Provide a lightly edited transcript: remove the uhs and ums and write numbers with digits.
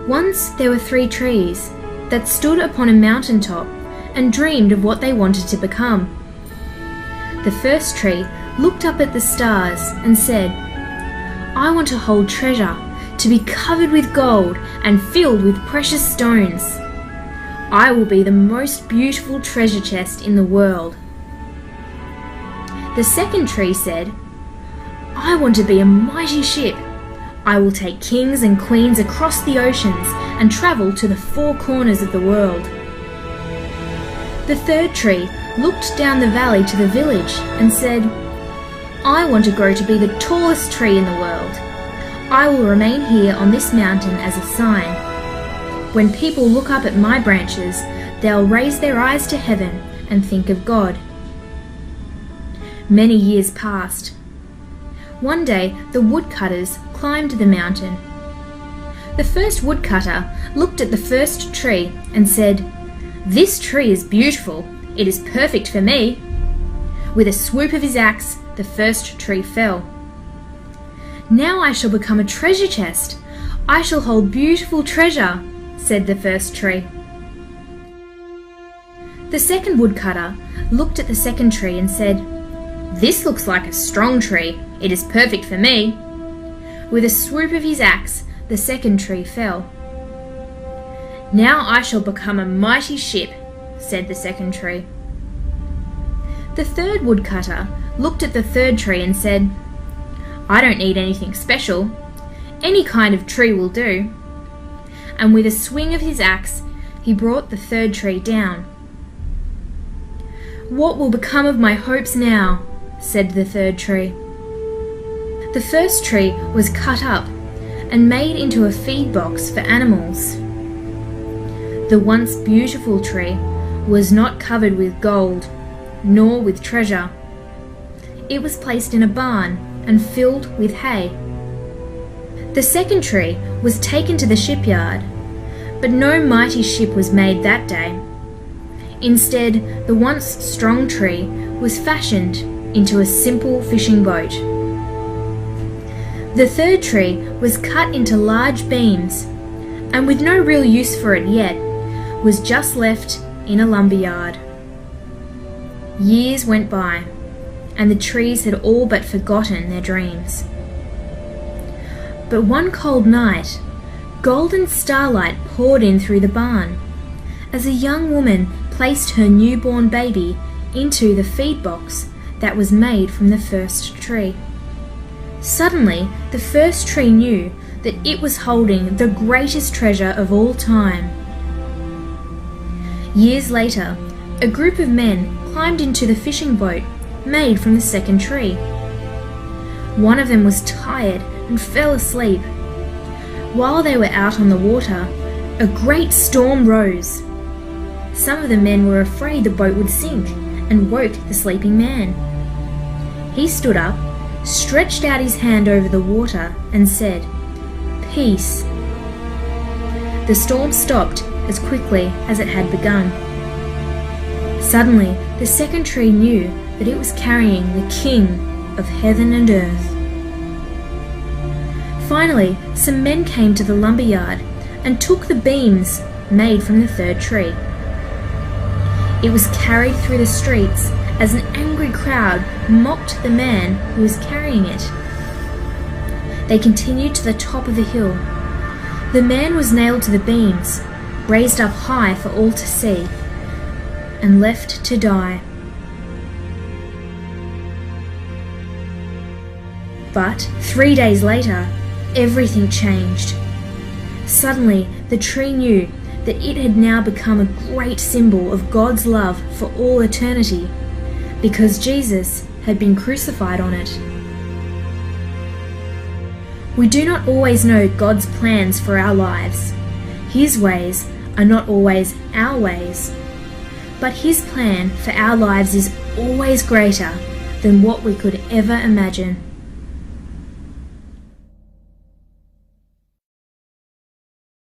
Once there were 3 trees that stood upon a mountain top and dreamed of what they wanted to become. The first tree looked up at the stars and said, "I want to hold treasure, to be covered with gold and filled with precious stones. I will be the most beautiful treasure chest in the world." The second tree said, "I want to be a mighty ship. I will take kings and queens across the oceans and travel to the 4 corners of the world." The third tree looked down the valley to the village and said, "I want to grow to be the tallest tree in the world. I will remain here on this mountain as a sign. When people look up at my branches, they'll raise their eyes to heaven and think of God." Many years passed. One day, the woodcutters climbed the mountain. The first woodcutter looked at the first tree and said, "This tree is beautiful. It is perfect for me." With a swoop of his axe, the first tree fell. "Now I shall become a treasure chest. I shall hold beautiful treasure," said the first tree. The second woodcutter looked at the second tree and said, "This looks like a strong tree. It is perfect for me." With a swoop of his axe, the second tree fell. "Now I shall become a mighty ship," said the second tree. The third woodcutter looked at the third tree and said, "I don't need anything special. Any kind of tree will do." And with a swing of his axe, he brought the third tree down. "What will become of my hopes now?" said the third tree. The first tree was cut up and made into a feed box for animals. The once beautiful tree was not covered with gold, nor with treasure. It was placed in a barn and filled with hay. The second tree was taken to the shipyard, but no mighty ship was made that day. Instead, the once strong tree was fashioned into a simple fishing boat. The third tree was cut into large beams, and with no real use for it yet, was just left in a lumberyard. Years went by, and the trees had all but forgotten their dreams. But one cold night, golden starlight poured in through the barn, as a young woman placed her newborn baby into the feed box that was made from the first tree. Suddenly, the first tree knew that it was holding the greatest treasure of all time. Years later, a group of men climbed into the fishing boat made from the second tree. One of them was tired and fell asleep. While they were out on the water, a great storm rose. Some of the men were afraid the boat would sink and woke the sleeping man. He stood up, stretched out his hand over the water and said, "Peace." The storm stopped as quickly as it had begun. Suddenly, the second tree knew that it was carrying the King of heaven and earth. Finally, some men came to the lumberyard and took the beams made from the third tree. It was carried through the streets as an angry crowd mocked the man who was carrying it. They continued to the top of the hill. The man was nailed to the beams, raised up high for all to see, and left to die. But 3 days later, everything changed. Suddenly, the tree knew that it had now become a great symbol of God's love for all eternity, because Jesus had been crucified on it. We do not always know God's plans for our lives. His ways are not always our ways, but His plan for our lives is always greater than what we could ever imagine.